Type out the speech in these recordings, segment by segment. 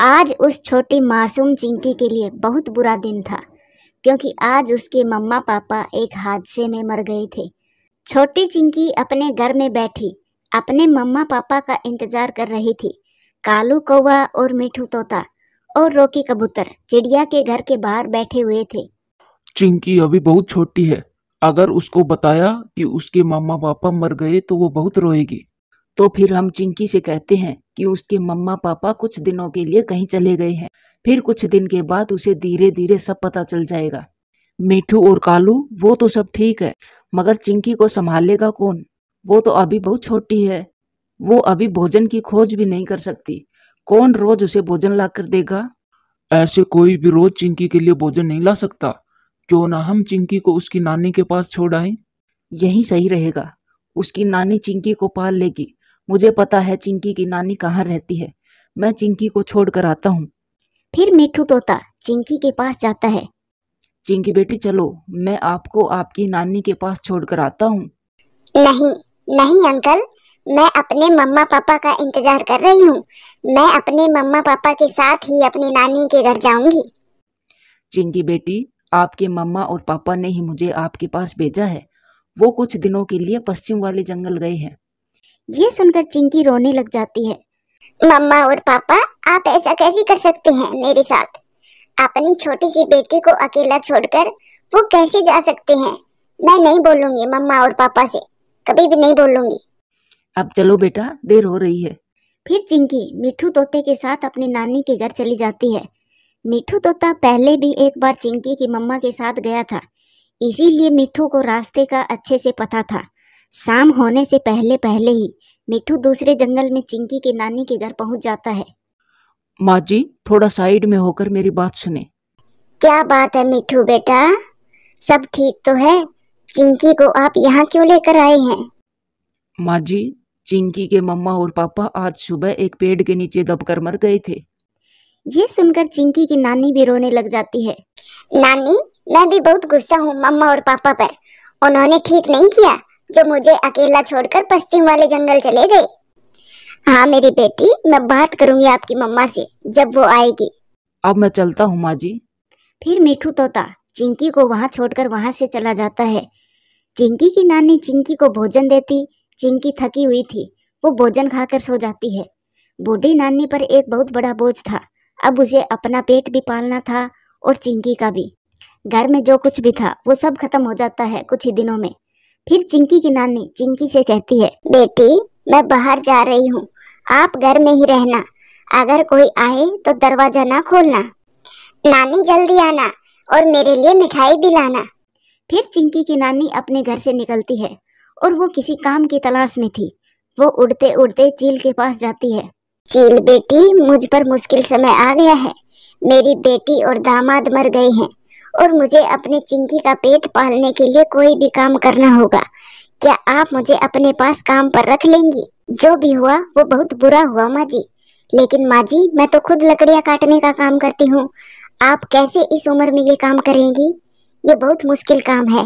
आज उस छोटी मासूम चिंकी के लिए बहुत बुरा दिन था, क्योंकि आज उसके मम्मा पापा एक हादसे में मर गए थे। छोटी चिंकी अपने घर में बैठी अपने मम्मा पापा का इंतजार कर रही थी। कालू कौवा और मिठू तोता और रोकी कबूतर चिड़िया के घर के बाहर बैठे हुए थे। चिंकी अभी बहुत छोटी है। अगर उसको बताया कि उसके मम्मा पापा मर गए तो वो बहुत रोएगी। तो फिर हम चिंकी से कहते हैं कि उसके मम्मा पापा कुछ दिनों के लिए कहीं चले गए हैं। फिर कुछ दिन के बाद उसे धीरे धीरे सब पता चल जाएगा। मिठू और कालू वो तो सब ठीक है, मगर चिंकी को संभालेगा कौन? वो तो अभी बहुत छोटी है। वो अभी भोजन की खोज भी नहीं कर सकती। कौन रोज उसे भोजन ला कर देगा? ऐसे कोई भी रोज चिंकी के लिए भोजन नहीं ला सकता। क्यों ना हम चिंकी को उसकी नानी के पास छोड़ आएं? यही सही रहेगा। उसकी नानी चिंकी को पाल लेगी। मुझे पता है चिंकी की नानी कहाँ रहती है। मैं चिंकी को छोड़ कर आता हूँ। फिर मिठू तोता चिंकी के पास जाता है। चिंकी बेटी चलो, मैं आपको आपकी नानी के पास छोड़ कर आता हूँ। नहीं नहीं अंकल, मैं अपने मम्मा पापा का इंतजार कर रही हूँ। मैं अपने मम्मा पापा के साथ ही अपनी नानी के घर जाऊंगी। चिंकी बेटी, आपके मम्मा और पापा ने ही मुझे आपके पास भेजा है। वो कुछ दिनों के लिए पश्चिम वाले जंगल गए हैं। ये सुनकर चिंकी रोने लग जाती है। मम्मा और पापा, आप ऐसा कैसे कर सकते हैं मेरे साथ? अपनी छोटी सी बेटी को अकेला छोड़कर वो कैसे जा सकते हैं? मैं नहीं बोलूंगी मम्मा और पापा से, कभी भी नहीं बोलूंगी। अब चलो बेटा, देर हो रही है। फिर चिंकी मिठू तोते के साथ अपनी नानी के घर चली जाती है। मिठू तोता पहले भी एक बार चिंकी की मम्मा के साथ गया था, इसीलिए मिठू को रास्ते का अच्छे से पता था। शाम होने से पहले पहले ही मिठू दूसरे जंगल में चिंकी की नानी के घर पहुंच जाता है। माँ जी, थोड़ा साइड में होकर मेरी बात सुने। क्या बात है मिठू बेटा, सब ठीक तो है? चिंकी को आप यहाँ क्यों लेकर आए हैं? माँ जी, चिंकी के मम्मा और पापा आज सुबह एक पेड़ के नीचे दबकर मर गए थे। ये सुनकर चिंकी की नानी भी रोने लग जाती है। नानी, मैं भी बहुत गुस्सा हूँ मम्मा और पापा पर। उन्होंने ठीक नहीं किया जो मुझे अकेला छोड़कर पश्चिम वाले जंगल चले गए। हाँ मेरी बेटी, मैं बात करूंगी आपकी मम्मा से जब वो आएगी। अब मैं चलता हूँ माँ जी। फिर मिठू तोता चिंकी को वहां छोड़कर वहां से चला जाता है। चिंकी की नानी चिंकी को भोजन देती। चिंकी थकी हुई थी, वो भोजन खाकर सो जाती है। बूढ़ी नानी पर एक बहुत बड़ा बोझ था। अब उसे अपना पेट भी पालना था और चिंकी का भी। घर में जो कुछ भी था वो सब खत्म हो जाता है कुछ ही दिनों में। फिर चिंकी की नानी चिंकी से कहती है, बेटी मैं बाहर जा रही हूँ, आप घर में ही रहना। अगर कोई आए तो दरवाजा ना खोलना। नानी जल्दी आना और मेरे लिए मिठाई भी लाना। फिर चिंकी की नानी अपने घर से निकलती है और वो किसी काम की तलाश में थी। वो उड़ते उड़ते चील के पास जाती है। चील बेटी, मुझ पर मुश्किल समय आ गया है। मेरी बेटी और दामाद मर गए हैं और मुझे अपने चिंकी का पेट पालने के लिए कोई भी काम करना होगा। क्या आप मुझे अपने पास काम पर रख लेंगी? जो भी हुआ वो बहुत बुरा हुआ माँ जी, लेकिन माँ जी मैं तो खुद लकड़ियाँ काटने का काम करती हूँ। आप कैसे इस उम्र में ये काम करेंगी? ये बहुत मुश्किल काम है।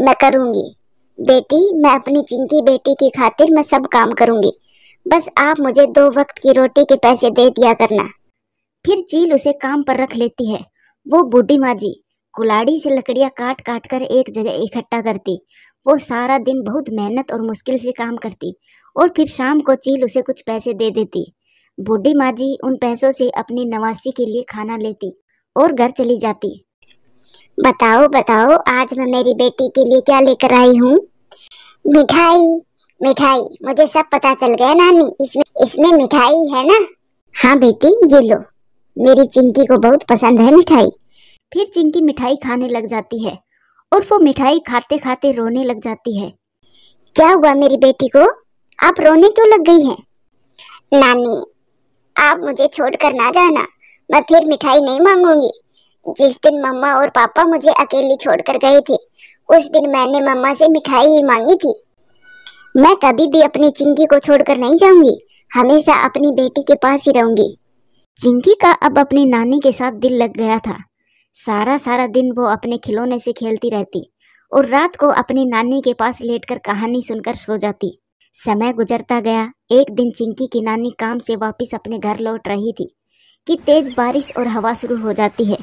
मैं करूँगी बेटी, मैं अपनी चिंकी बेटी की खातिर मैं सब काम करूँगी। बस आप मुझे 2 वक्त की रोटी के पैसे दे दिया करना। फिर चील उसे काम पर रख लेती है। वो बूढ़ी माँ जी कुल्हाड़ी से लकड़ियाँ काट काट कर एक जगह इकट्ठा करती। वो सारा दिन बहुत मेहनत और मुश्किल से काम करती और फिर शाम को चील उसे कुछ पैसे दे देती। बूढ़ी माँ जी उन पैसों से अपनी नवासी के लिए खाना लेती और घर चली जाती। बताओ बताओ, आज मैं मेरी बेटी के लिए क्या लेकर आई हूँ? मिठाई। मिठाई, मुझे सब पता चल गया नानी, इसमें मिठाई है ना? हाँ बेटी, ये लो, मेरी चिंकी को बहुत पसंद है मिठाई। फिर चिंकी मिठाई खाने लग जाती है और वो मिठाई खाते खाते रोने लग जाती है। क्या हुआ मेरी बेटी को? आप रोने क्यों लग गई हैं? नानी, आप मुझे छोड़कर ना जाना, मैं फिर मिठाई नहीं मांगूंगी। जिस दिन मम्मा और पापा मुझे अकेली छोड़कर गए थे, उस दिन मैंने मम्मा से मिठाई ही मांगी थी। मैं कभी भी अपनी चिंकी को छोड़कर नहीं जाऊंगी, हमेशा अपनी बेटी के पास ही रहूंगी। चिंकी का अब अपनी नानी के साथ दिल लग गया था। सारा सारा दिन वो अपने खिलौने से खेलती रहती और रात को अपनी नानी के पास लेटकर कहानी सुनकर सो जाती। समय गुजरता गया। एक दिन चिंकी की नानी काम से वापस अपने घर लौट रही थी। कि तेज बारिश और हवा शुरू हो जाती है।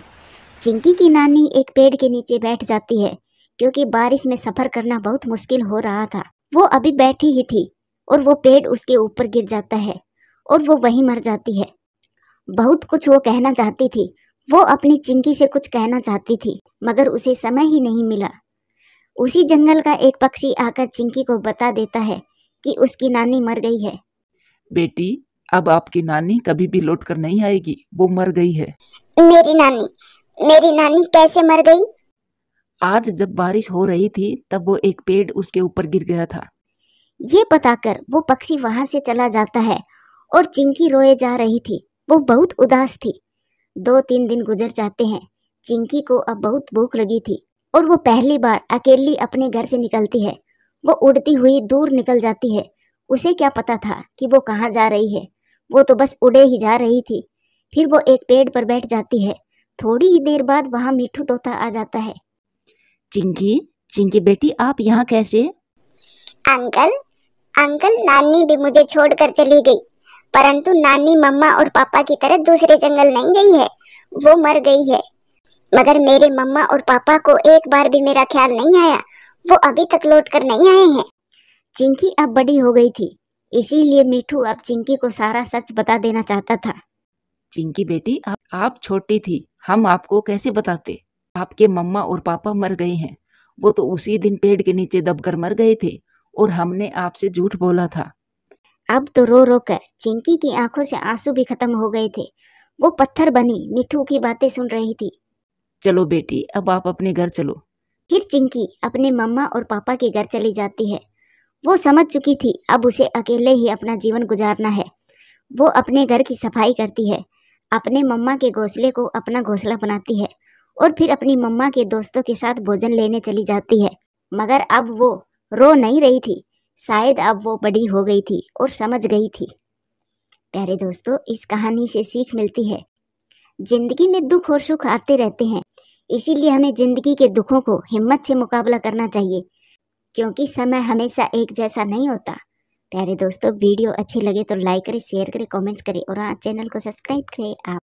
चिंकी की नानी एक पेड़ के नीचे बैठ जाती है क्योंकि बारिश में सफर करना बहुत मुश्किल हो रहा था। वो अभी बैठी ही थी और वो पेड़ उसके ऊपर गिर जाता है और वो वहीं मर जाती है। बहुत कुछ वो कहना चाहती थी, वो अपनी चिंकी से कुछ कहना चाहती थी मगर उसे समय ही नहीं मिला। उसी जंगल का एक पक्षी आकर चिंकी को बता देता है कि उसकी नानी मर गई है। बेटी, अब आपकी नानी कभी भी लौट कर नहीं आएगी, वो मर गई है। मेरी नानी कैसे मर गई? आज जब बारिश हो रही थी तब वो एक पेड़ उसके ऊपर गिर गया था। ये बताकर वो पक्षी वहां से चला जाता है और चिंकी रोए जा रही थी। वो बहुत उदास थी। 2-3 दिन गुजर जाते हैं। चिंकी को अब बहुत भूख लगी थी और वो पहली बार अकेली अपने घर से निकलती है। वो उड़ती हुई दूर निकल जाती है। उसे क्या पता था कि वो कहाँ जा रही है। वो तो बस उड़े ही जा रही थी। फिर वो एक पेड़ पर बैठ जाती है। थोड़ी ही देर बाद वहाँ मिठू तोता आ जाता है। चिंकी बेटी, आप यहाँ कैसे? अंकल, नानी भी मुझे छोड़कर चली गई, परंतु नानी मम्मा और पापा की तरह दूसरे जंगल नहीं गई है, वो मर गई है। मगर मेरे मम्मा और पापा को एक बार भी मेरा ख्याल नहीं आया, वो अभी तक लौट कर नहीं आए हैं। चिंकी अब बड़ी हो गई थी, इसीलिए मिठू अब चिंकी को सारा सच बता देना चाहता था। चिंकी बेटी, आप छोटी थी, हम आपको कैसे बताते? आपके मम्मा और पापा मर गए हैं। वो तो उसी दिन पेड़ के नीचे दबकर मर गए थे और हमने आपसे झूठ बोला था। अब तो रो रो कर चिंकी की आंखों से आंसू भी खत्म हो गए थे। वो पत्थर बनी मिठू की बातें सुन रही थी। चलो बेटी, अब आप अपने घर चलो। फिर चिंकी अपने मम्मा और पापा के घर चली जाती है। वो समझ चुकी थी अब उसे अकेले ही अपना जीवन गुजारना है। वो अपने घर की सफाई करती है, अपने मम्मा के घोंसले को अपना घोंसला बनाती है और फिर अपनी मम्मा के दोस्तों के साथ भोजन लेने चली जाती है। मगर अब वो रो नहीं रही थी, शायद अब वो बड़ी हो गई थी और समझ गई थी। प्यारे दोस्तों, इस कहानी से सीख मिलती है, जिंदगी में दुख और सुख आते रहते हैं, इसीलिए हमें जिंदगी के दुखों को हिम्मत से मुकाबला करना चाहिए, क्योंकि समय हमेशा एक जैसा नहीं होता। प्यारे दोस्तों, वीडियो अच्छी लगे तो लाइक करें, शेयर करें, कमेंट्स करें और हाँ, चैनल को सब्सक्राइब करें आप।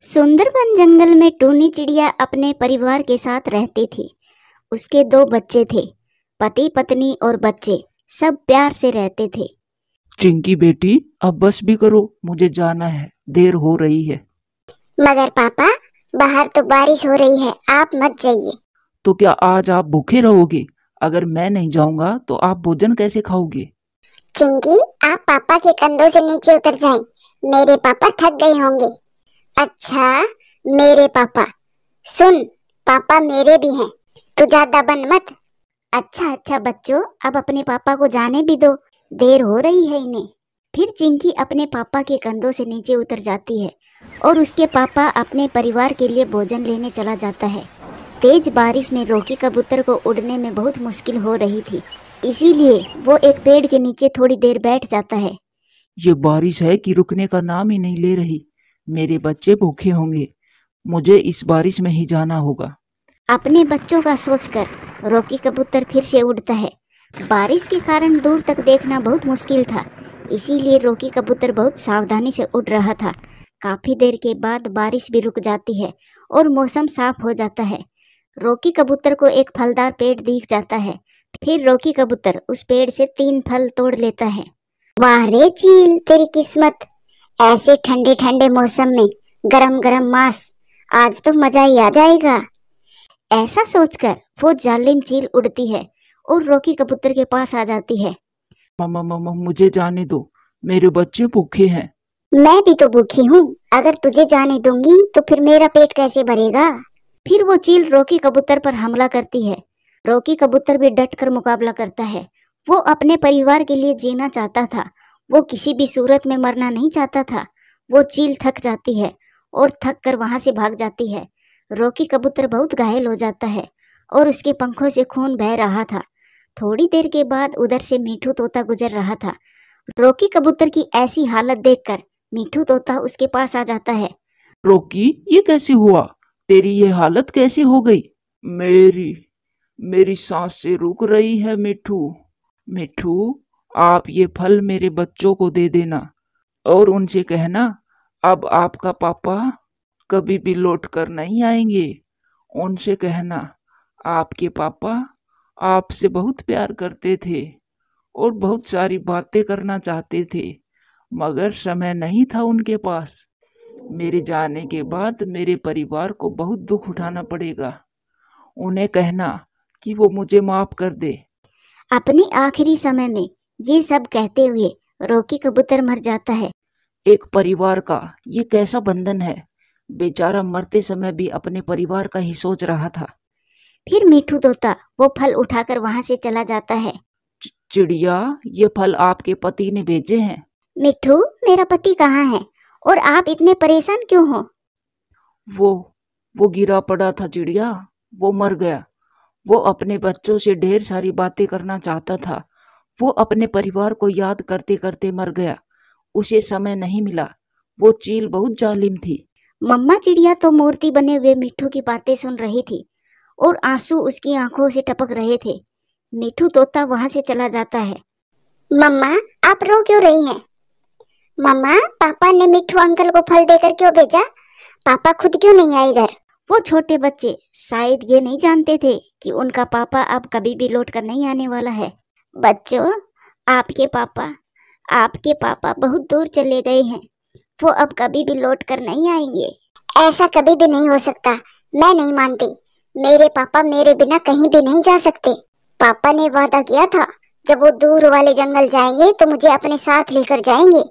सुंदरबन जंगल में टूनी चिड़िया अपने परिवार के साथ रहती थी। उसके 2 बच्चे थे, पति पत्नी और बच्चे सब प्यार से रहते थे। चिंकी बेटी, अब बस भी करो, मुझे जाना है, देर हो रही है। मगर पापा, बाहर तो बारिश हो रही है, आप मत जाइए। तो क्या आज आप भूखे रहोगे? अगर मैं नहीं जाऊंगा तो आप भोजन कैसे खाओगे? चिंकी, आप पापा के कंधों से नीचे उतर जाएं, मेरे पापा थक गए होंगे। अच्छा, मेरे पापा? सुन, पापा मेरे भी हैं, तू ज्यादा बन मत। अच्छा बच्चों, अब अपने पापा को जाने भी दो, देर हो रही है इन्हें। फिर चिंकी अपने पापा के कंधों से नीचे उतर जाती है और उसके पापा अपने परिवार के लिए भोजन लेने चला जाता है। तेज बारिश में रॉकी कबूतर को उड़ने में बहुत मुश्किल हो रही थी, इसीलिए वो एक पेड़ के नीचे थोड़ी देर बैठ जाता है। ये बारिश है कि रुकने का नाम ही नहीं ले रही। मेरे बच्चे भूखे होंगे, मुझे इस बारिश में ही जाना होगा। अपने बच्चों का सोचकर रॉकी कबूतर फिर से उड़ता है। बारिश के कारण दूर तक देखना बहुत मुश्किल था, इसीलिए रॉकी कबूतर बहुत सावधानी से उड़ रहा था। काफी देर के बाद बारिश भी रुक जाती है और मौसम साफ हो जाता है। रॉकी कबूतर को एक फलदार पेड़ दिख जाता है। फिर रॉकी कबूतर उस पेड़ से 3 फल तोड़ लेता है। वाह रे चील, तेरी किस्मत, ऐसे ठंडे ठंडे मौसम में गरम गरम मांस, आज तो मजा ही आ जाएगा। ऐसा सोचकर वो जालिम चील उड़ती है और रॉकी कबूतर के पास आ जाती है। मम्मा, मुझे जाने दो, मेरे बच्चे भूखे हैं। मैं भी तो भूखी हूँ, अगर तुझे जाने दूंगी तो फिर मेरा पेट कैसे भरेगा? फिर वो चील रॉकी कबूतर पर हमला करती है। रॉकी कबूतर भी डट कर मुकाबला करता है। वो अपने परिवार के लिए जीना चाहता था, वो किसी भी सूरत में मरना नहीं चाहता था। वो चील थक जाती है और थक कर वहां से भाग जाती है। रॉकी कबूतर बहुत घायल हो जाता है और उसके पंखों से खून बह रहा था। थोड़ी देर के बाद उधर से मिठू तोता गुजर रहा था। रॉकी कबूतर की ऐसी हालत देखकर मिठू तोता उसके पास आ जाता है। रॉकी, ये कैसे हुआ? तेरी ये हालत कैसे हो गई? मेरी सांसें रुक रही है। मिठू, आप ये फल मेरे बच्चों को दे देना और उनसे कहना अब आपका पापा कभी भी लौट कर नहीं आएंगे। उनसे कहना आपके पापा आपसे बहुत प्यार करते थे और बहुत सारी बातें करना चाहते थे, मगर समय नहीं था उनके पास। मेरे जाने के बाद मेरे परिवार को बहुत दुख उठाना पड़ेगा। उन्हें कहना कि वो मुझे माफ कर दे। अपनी आखिरी समय में ये सब कहते हुए रॉकी कबूतर मर जाता है। एक परिवार का ये कैसा बंधन है। बेचारा मरते समय भी अपने परिवार का ही सोच रहा था। फिर मिठू तोता वो फल उठाकर वहां से चला जाता है। चिड़िया, ये फल आपके पति ने भेजे हैं। मिठू, मेरा पति कहाँ है और आप इतने परेशान क्यों हो? वो गिरा पड़ा था चिड़िया, वो मर गया। वो अपने बच्चों से ढेर सारी बातें करना चाहता था। वो अपने परिवार को याद करते करते मर गया। उसे समय नहीं मिला। वो चील बहुत जालिम थी। मम्मा चिड़िया तो मूर्ति बने हुए मिठू की बातें सुन रही थी और आंसू उसकी आंखों से टपक रहे थे। मिठू तोता वहां से चला जाता है। मम्मा, आप रो क्यों रही हैं? मम्मा, पापा ने मिठू अंकल को फल देकर क्यों भेजा? पापा खुद क्यों नहीं आए घर? वो छोटे बच्चे शायद ये नहीं जानते थे कि उनका पापा अब कभी भी लौट कर नहीं आने वाला है। बच्चों, आपके पापा बहुत दूर चले गए हैं। वो अब कभी भी लौट कर नहीं आएंगे। ऐसा कभी भी नहीं हो सकता। मैं नहीं मानती। मेरे पापा मेरे बिना कहीं भी नहीं जा सकते। पापा ने वादा किया था जब वो दूर वाले जंगल जाएंगे तो मुझे अपने साथ लेकर जाएंगे।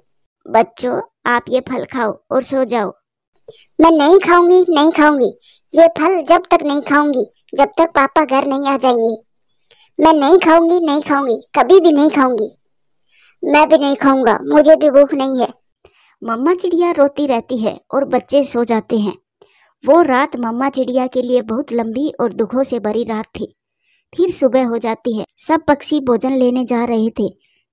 बच्चों, आप ये फल खाओ और सो जाओ। मैं नहीं खाऊंगी। ये फल जब तक नहीं खाऊंगी जब तक पापा घर नहीं आ जाएंगे। मैं नहीं खाऊंगी, कभी भी नहीं खाऊंगी। मैं भी नहीं खाऊंगा, मुझे भी भूख नहीं है। मम्मा चिड़िया रोती रहती है और बच्चे सो जाते हैं। वो रात मम्मा चिड़िया के लिए बहुत लंबी और दुखों से भरी रात थी। फिर सुबह हो जाती है। सब पक्षी भोजन लेने जा रहे थे।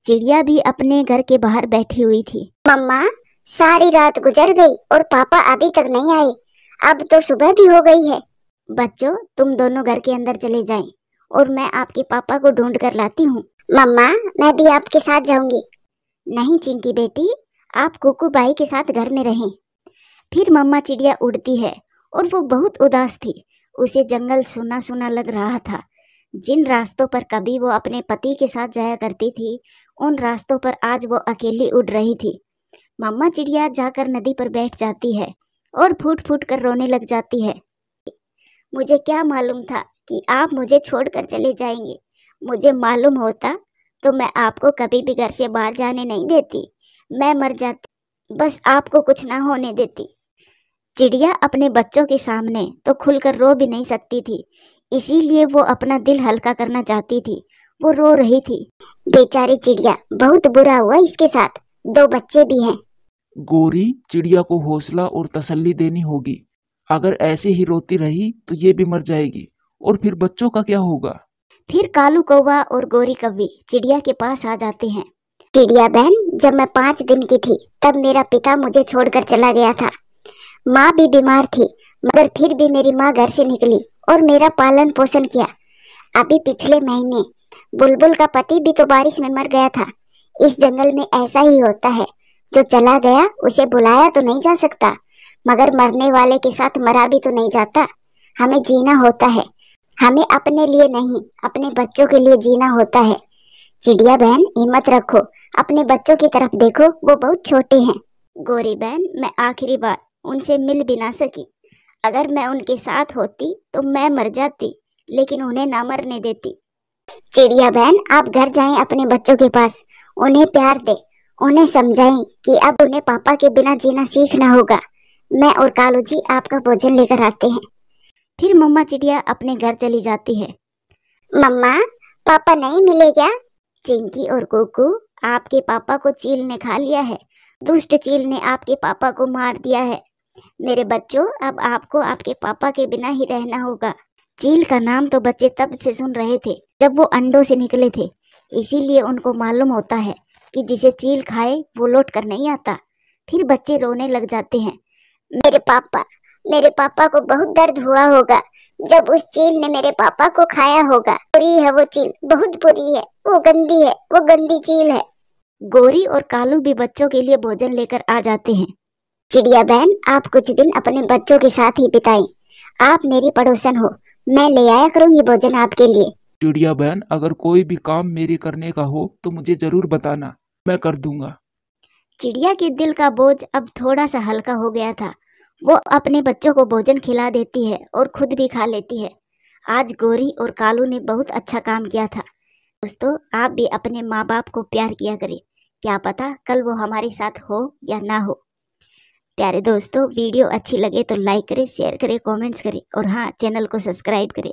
चिड़िया भी अपने घर के बाहर बैठी हुई थी। मम्मा, सारी रात गुजर गई और पापा अभी तक नहीं आए। अब तो सुबह भी हो गई है। बच्चों, तुम दोनों घर के अंदर चले जाएं और मैं आपके पापा को ढूंढ कर लाती हूँ। मम्मा, मैं भी आपके साथ जाऊंगी। नहीं चिंकी बेटी, आप कुकू बाई के साथ घर में रहें। फिर मम्मा चिड़िया उड़ती है और वो बहुत उदास थी। उसे जंगल सुना सुना लग रहा था। जिन रास्तों पर कभी वो अपने पति के साथ जाया करती थी, उन रास्तों पर आज वो अकेली उड़ रही थी। मम्मा चिड़िया जाकर नदी पर बैठ जाती है और फूट फूट कर रोने लग जाती है। मुझे क्या मालूम था कि आप मुझे छोड़कर चले जाएंगे। मुझे मालूम होता तो मैं आपको कभी भी घर से बाहर जाने नहीं देती। मैं मर जाती, बस आपको कुछ ना होने देती। चिड़िया अपने बच्चों के सामने तो खुलकर रो भी नहीं सकती थी, इसीलिए वो अपना दिल हल्का करना चाहती थी। वो रो रही थी। बेचारी चिड़िया, बहुत बुरा हुआ इसके साथ। 2 बच्चे भी हैं। गोरी, चिड़िया को हौसला और तसल्ली देनी होगी। अगर ऐसे ही रोती रही तो ये भी मर जाएगी और फिर बच्चों का क्या होगा। फिर कालू कौवा और गोरी कौवी चिड़िया के पास आ जाते हैं। चिड़िया बहन, जब मैं 5 दिन की थी तब मेरा पिता मुझे छोड़कर चला गया था। माँ भी बीमार थी, मगर फिर भी मेरी माँ घर से निकली और मेरा पालन पोषण किया। अभी पिछले महीने बुलबुल का पति भी तो बारिश में मर गया था। इस जंगल में ऐसा ही होता है। जो चला गया उसे बुलाया तो नहीं जा सकता, मगर मरने वाले के साथ मरा भी तो नहीं जाता। हमें जीना होता है। हमें अपने लिए नहीं, अपने बच्चों के लिए जीना होता है। चिड़िया बहन, हिम्मत रखो। अपने बच्चों की तरफ देखो, वो बहुत छोटे हैं। गोरी बहन, मैं आखिरी बार उनसे मिल भी ना सकी। अगर मैं उनके साथ होती तो मैं मर जाती, लेकिन उन्हें ना मरने देती। चिड़िया बहन, आप घर जाएं अपने बच्चों के पास। उन्हें प्यार दे, उन्हें समझाएं कि अब उन्हें पापा के बिना जीना सीखना होगा। मैं और कालू जी आपका भोजन लेकर आते हैं। फिर मम्मा चिड़िया अपने घर चली जाती है। मम्मा, पापा नहीं मिले क्या? चिंकी और कुकू, आपके पापा को चील ने खा लिया है। दुष्ट चील ने आपके पापा को मार दिया है। मेरे बच्चों, अब आपको आपके पापा के बिना ही रहना होगा। चील का नाम तो बच्चे तब से सुन रहे थे जब वो अंडों से निकले थे, इसीलिए उनको मालूम होता है कि जिसे चील खाए वो लौट कर नहीं आता। फिर बच्चे रोने लग जाते हैं। मेरे पापा को बहुत दर्द हुआ होगा जब उस चील ने मेरे पापा को खाया होगा। बुरी है वो चील, बहुत बुरी है। वो गंदी है, वो गंदी चील है। गोरी और कालू भी बच्चों के लिए भोजन लेकर आ जाते हैं। चिड़िया बहन, आप कुछ दिन अपने बच्चों के साथ ही बिताएं। आप मेरी पड़ोसन हो, मैं ले आया करूंगी भोजन आपके लिए। चिड़िया बहन, अगर कोई भी काम मेरे करने का हो तो मुझे जरूर बताना, मैं कर दूंगा। चिड़िया के दिल का बोझ अब थोड़ा सा हल्का हो गया था। वो अपने बच्चों को भोजन खिला देती है और खुद भी खा लेती है। आज गोरी और कालू ने बहुत अच्छा काम किया था। दोस्तों, आप भी अपने माँ बाप को प्यार किया करें, क्या पता कल वो हमारे साथ हो या ना हो। प्यारे दोस्तों, वीडियो अच्छी लगे तो लाइक करें, शेयर करें, कमेंट्स करें और हाँ, चैनल को सब्सक्राइब करें।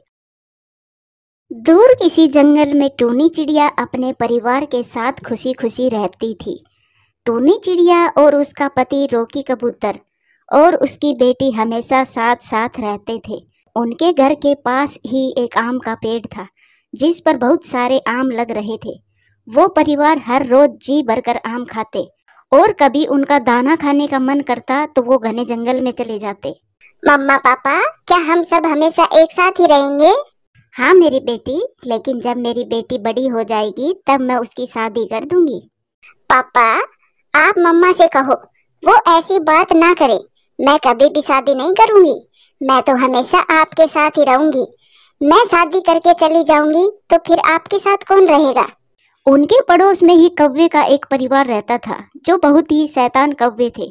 दूर किसी जंगल में टूनी चिड़िया अपने परिवार के साथ खुशी खुशी रहती थी। टूनी चिड़िया और उसका पति रोकी कबूतर और उसकी बेटी हमेशा साथ साथ रहते थे। उनके घर के पास ही एक आम का पेड़ था जिस पर बहुत सारे आम लग रहे थे। वो परिवार हर रोज जी भरकर आम खाते और कभी उनका दाना खाने का मन करता तो वो घने जंगल में चले जाते। मम्मा पापा, क्या हम सब हमेशा एक साथ ही रहेंगे? हाँ मेरी बेटी, लेकिन जब मेरी बेटी बड़ी हो जाएगी तब मैं उसकी शादी कर दूंगी। पापा, आप मम्मा से कहो वो ऐसी बात ना करे। मैं कभी भी शादी नहीं करूंगी। मैं तो हमेशा आपके साथ ही रहूंगी। मैं शादी करके चली जाऊंगी तो फिर आपके साथ कौन रहेगा? उनके पड़ोस में ही कौवे का एक परिवार रहता था जो बहुत ही शैतान कौवे थे।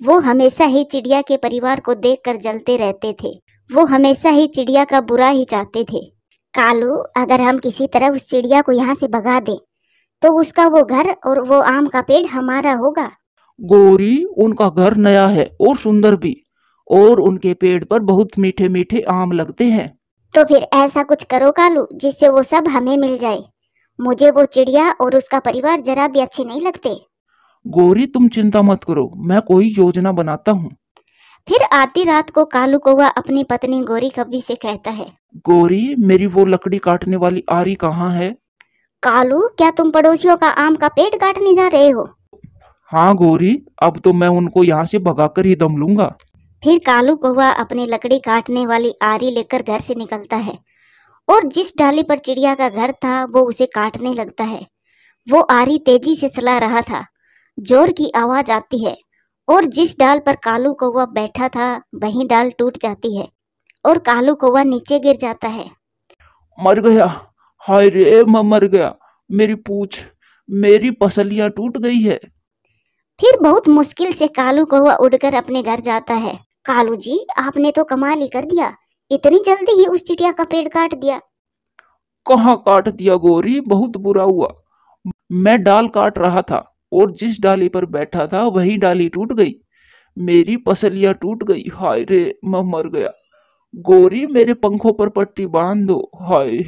वो हमेशा ही चिड़िया के परिवार को देखकर जलते रहते थे। वो हमेशा ही चिड़िया का बुरा ही चाहते थे। कालू, अगर हम किसी तरह उस चिड़िया को यहाँ से भगा दें तो उसका वो घर और वो आम का पेड़ हमारा होगा। गोरी, उनका घर नया है और सुंदर भी, और उनके पेड़ पर बहुत मीठे मीठे आम लगते हैं। तो फिर ऐसा कुछ करो कालू जिससे वो सब हमें मिल जाए। मुझे वो चिड़िया और उसका परिवार जरा भी अच्छे नहीं लगते। गोरी, तुम चिंता मत करो, मैं कोई योजना बनाता हूँ। फिर आधी रात को कालू कौवा अपनी पत्नी गोरी कौवी से कहता है, गोरी, मेरी वो लकड़ी काटने वाली आरी कहाँ है? कालू, क्या तुम पड़ोसियों का आम का पेड़ काटने जा रहे हो? हाँ गोरी, अब तो मैं उनको यहाँ से भगाकर ही दम लूंगा। फिर कालू कौवा अपनी लकड़ी काटने वाली आरी लेकर घर से निकलता है और जिस डाली पर चिड़िया का घर था वो उसे काटने लगता है। वो आरी तेजी से चला रहा था। जोर की आवाज आती है और जिस डाल पर कालू कौवा बैठा था वही डाल टूट जाती है और कालू कौवा नीचे गिर जाता है। मर गया, हाय रे, मैं मर गया। मेरी पूंछ, मेरी पसलियां टूट गई है। फिर बहुत मुश्किल से कालू कौवा उड़कर अपने घर जाता है। कालू जी, आपने तो कमाल ही कर दिया, इतनी जल्दी ही उस चिड़िया का पेड़ काट दिया। कहाँ काट दिया गोरी, बहुत बुरा हुआ। मैं डाल काट रहा था और जिस डाली पर बैठा था वही डाली टूट गई। मेरी पसलियां टूट गई, हाय रे, मैं मर गया। गोरी, मेरे पंखों पर पट्टी बांध दो, हाय।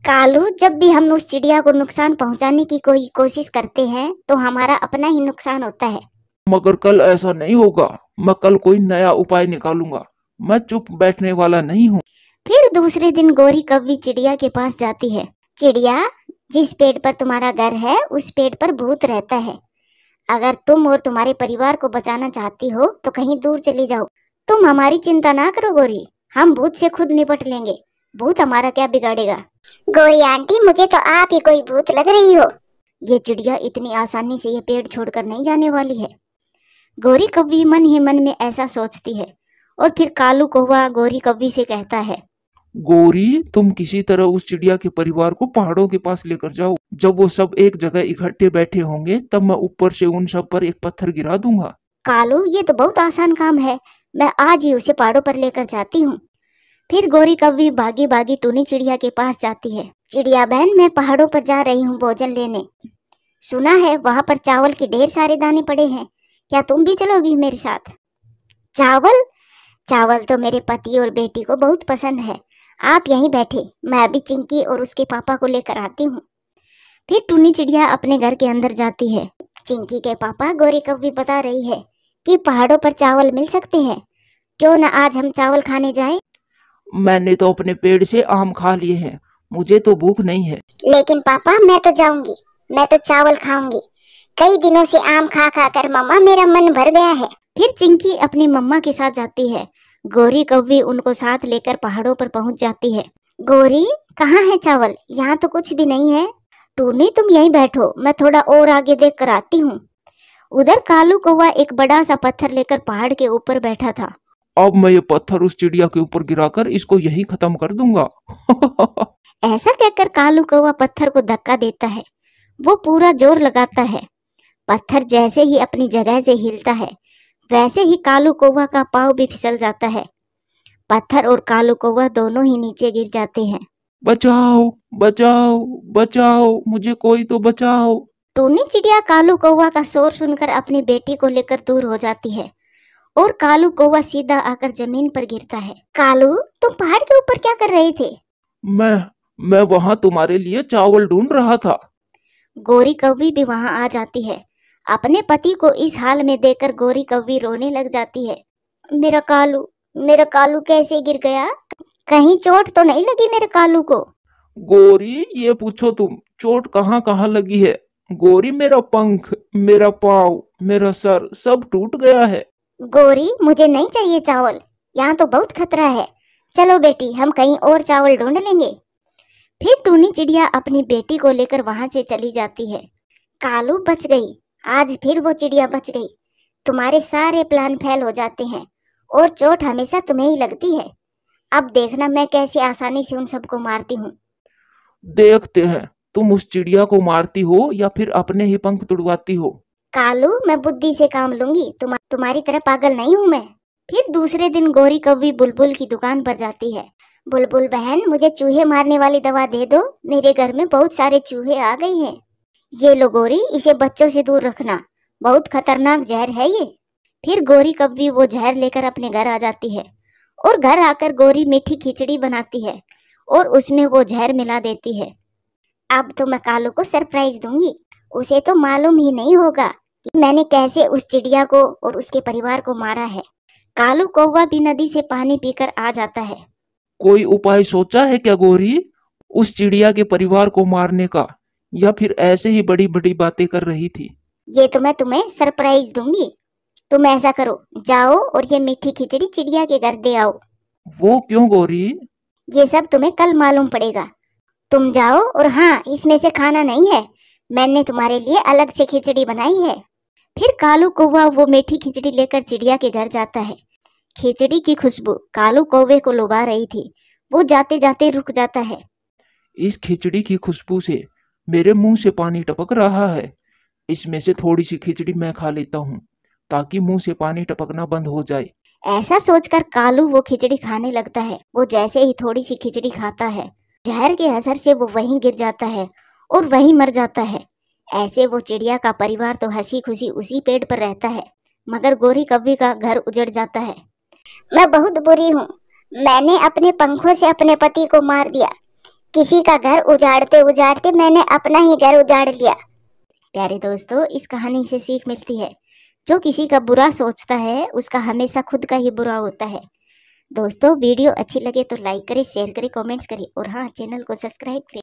कालू, जब भी हम उस चिड़िया को नुकसान पहुंचाने की कोई कोशिश करते हैं तो हमारा अपना ही नुकसान होता है। मगर कल ऐसा नहीं होगा, मैं कल कोई नया उपाय निकालूंगा। मैं चुप बैठने वाला नहीं हूँ। फिर दूसरे दिन गोरी कौवी चिड़िया के पास जाती है। चिड़िया, जिस पेड़ पर तुम्हारा घर है उस पेड़ पर भूत रहता है। अगर तुम और तुम्हारे परिवार को बचाना चाहती हो तो कहीं दूर चली जाओ। तुम हमारी चिंता ना करो गोरी, हम भूत से खुद निपट लेंगे। भूत हमारा क्या बिगाड़ेगा। गोरी आंटी, मुझे तो आप ही कोई भूत लग रही हो। ये चिड़िया इतनी आसानी से ये पेड़ छोड़कर नहीं जाने वाली है। गोरी कौवी मन ही मन में ऐसा सोचती है और फिर कालू कौवा गोरी कौवी से कहता है, गोरी, तुम किसी तरह उस चिड़िया के परिवार को पहाड़ों के पास लेकर जाओ। जब वो सब एक जगह इकट्ठे बैठे होंगे तब मैं ऊपर से उन सब पर एक पत्थर गिरा दूंगा। कालू, ये तो बहुत आसान काम है, मैं आज ही उसे पहाड़ों पर लेकर जाती हूँ। फिर गोरी कौवी भागी भागी टूनी चिड़िया के पास जाती है। चिड़िया बहन, मैं पहाड़ों पर जा रही हूँ भोजन लेने। सुना है वहाँ पर चावल के ढेर सारे दाने पड़े हैं, क्या तुम भी चलोगी मेरे साथ? चावल? चावल तो मेरे पति और बेटी को बहुत पसंद है। आप यहीं बैठे, मैं अभी चिंकी और उसके पापा को लेकर आती हूँ। फिर टूनी चिड़िया अपने घर के अंदर जाती है। चिंकी के पापा, गोरी कौवी बता रही है कि पहाड़ों पर चावल मिल सकते हैं, क्यों न आज हम चावल खाने जाएं? मैंने तो अपने पेड़ से आम खा लिए हैं, मुझे तो भूख नहीं है। लेकिन पापा, मैं तो जाऊंगी, मैं तो चावल खाऊंगी। कई दिनों से आम खा खा कर मम्मा मेरा मन भर गया है। फिर चिंकी अपनी मम्मा के साथ जाती है। गोरी कौवी उनको साथ लेकर पहाड़ों पर पहुंच जाती है। गोरी, कहाँ है चावल? यहाँ तो कुछ भी नहीं है। टूनी, तुम यहीं बैठो, मैं थोड़ा और आगे देख कर आती हूँ। उधर कालू कौवा एक बड़ा सा पत्थर लेकर पहाड़ के ऊपर बैठा था। अब मैं ये पत्थर उस चिड़िया के ऊपर गिराकर इसको यही खत्म कर दूंगा। ऐसा कहकर कालू कौवा पत्थर को धक्का देता है। वो पूरा जोर लगाता है। पत्थर जैसे ही अपनी जगह से हिलता है, वैसे ही कालू कौवा का पाँव भी फिसल जाता है। पत्थर और कालू कौवा दोनों ही नीचे गिर जाते हैं। बचाओ बचाओ बचाओ, मुझे कोई तो बचाओ। टूनी चिड़िया कालू कौवा का शोर सुनकर अपनी बेटी को लेकर दूर हो जाती है और कालू कौवा सीधा आकर जमीन पर गिरता है। कालू, तुम पहाड़ के ऊपर क्या कर रहे थे? मैं वहां तुम्हारे लिए चावल ढूंढ रहा था। गोरी कौवी भी वहां आ जाती है। अपने पति को इस हाल में देखकर गोरी कौवी रोने लग जाती है। मेरा कालू कैसे गिर गया? कहीं चोट तो नहीं लगी मेरे कालू को? गोरी, ये पूछो तुम, चोट कहाँ कहाँ लगी है? गोरी, मेरा पंख, मेरा पाँव, मेरा सर सब टूट गया है। गोरी, मुझे नहीं चाहिए चावल, यहाँ तो बहुत खतरा है। चलो बेटी, हम कहीं और चावल ढूंढ लेंगे। फिर टूनी चिड़िया अपनी बेटी को लेकर वहां से चली जाती है। कालू बच गई, आज फिर वो चिड़िया बच गई। तुम्हारे सारे प्लान फेल हो जाते हैं और चोट हमेशा तुम्हें ही लगती है। अब देखना मैं कैसे आसानी से उन सबको मारती हूँ। देखते हैं तुम उस चिड़िया को मारती हो या फिर अपने ही पंख तुड़वाती हो। कालू, मैं बुद्धि से काम लूंगी, तुम्हारी तरह पागल नहीं हूँ मैं। फिर दूसरे दिन गोरी कौवी बुलबुल की दुकान पर जाती है। बुलबुल बहन, मुझे चूहे मारने वाली दवा दे दो, मेरे घर में बहुत सारे चूहे आ गए हैं। ये लो गोरी, इसे बच्चों से दूर रखना, बहुत खतरनाक जहर है ये। फिर गोरी कौवी वो जहर लेकर अपने घर आ जाती है और घर आकर गोरी मीठी खिचड़ी बनाती है और उसमें वो जहर मिला देती है। अब तो मैं कालू को सरप्राइज दूंगी। उसे तो मालूम ही नहीं होगा कि मैंने कैसे उस चिड़िया को और उसके परिवार को मारा है। कालू कौवा भी नदी से पानी पीकर आ जाता है। कोई उपाय सोचा है क्या गोरी, उस चिड़िया के परिवार को मारने का, या फिर ऐसे ही बड़ी बड़ी बातें कर रही थी? ये तो मैं तुम्हें सरप्राइज दूंगी। तुम ऐसा करो, जाओ और ये मीठी खिचड़ी चिड़िया के घर दे आओ। वो क्यों गोरी? ये सब तुम्हें कल मालूम पड़ेगा। तुम जाओ, और हाँ, इसमें से खाना नहीं है, मैंने तुम्हारे लिए अलग से खिचड़ी बनाई है। फिर कालू कौवा वो मीठी खिचड़ी लेकर चिड़िया के घर जाता है। खिचड़ी की खुशबू कालू कौवे को लुभा रही थी। वो जाते जाते रुक जाता है। इस खिचड़ी की खुशबू से मेरे मुंह से पानी टपक रहा है। इसमें से थोड़ी सी खिचड़ी मैं खा लेता हूँ ताकि मुंह से पानी टपकना बंद हो जाए। ऐसा सोचकर कालू वो खिचड़ी खाने लगता है। वो जैसे ही थोड़ी सी खिचड़ी खाता है, जहर के असर से वो वहीं गिर जाता है और वहीं मर जाता है। ऐसे वो चिड़िया का परिवार तो हंसी खुशी उसी पेड़ पर रहता है, मगर गोरी कौवी का घर उजड़ जाता है। मैं बहुत बुरी हूँ, मैंने अपने पंखों से अपने पति को मार दिया। किसी का घर उजाड़ते उजाड़ते मैंने अपना ही घर उजाड़ लिया। प्यारे दोस्तों, इस कहानी से सीख मिलती है, जो किसी का बुरा सोचता है उसका हमेशा खुद का ही बुरा होता है। दोस्तों, वीडियो अच्छी लगे तो लाइक करें, शेयर करें, कमेंट्स करें और हाँ, चैनल को सब्सक्राइब करें।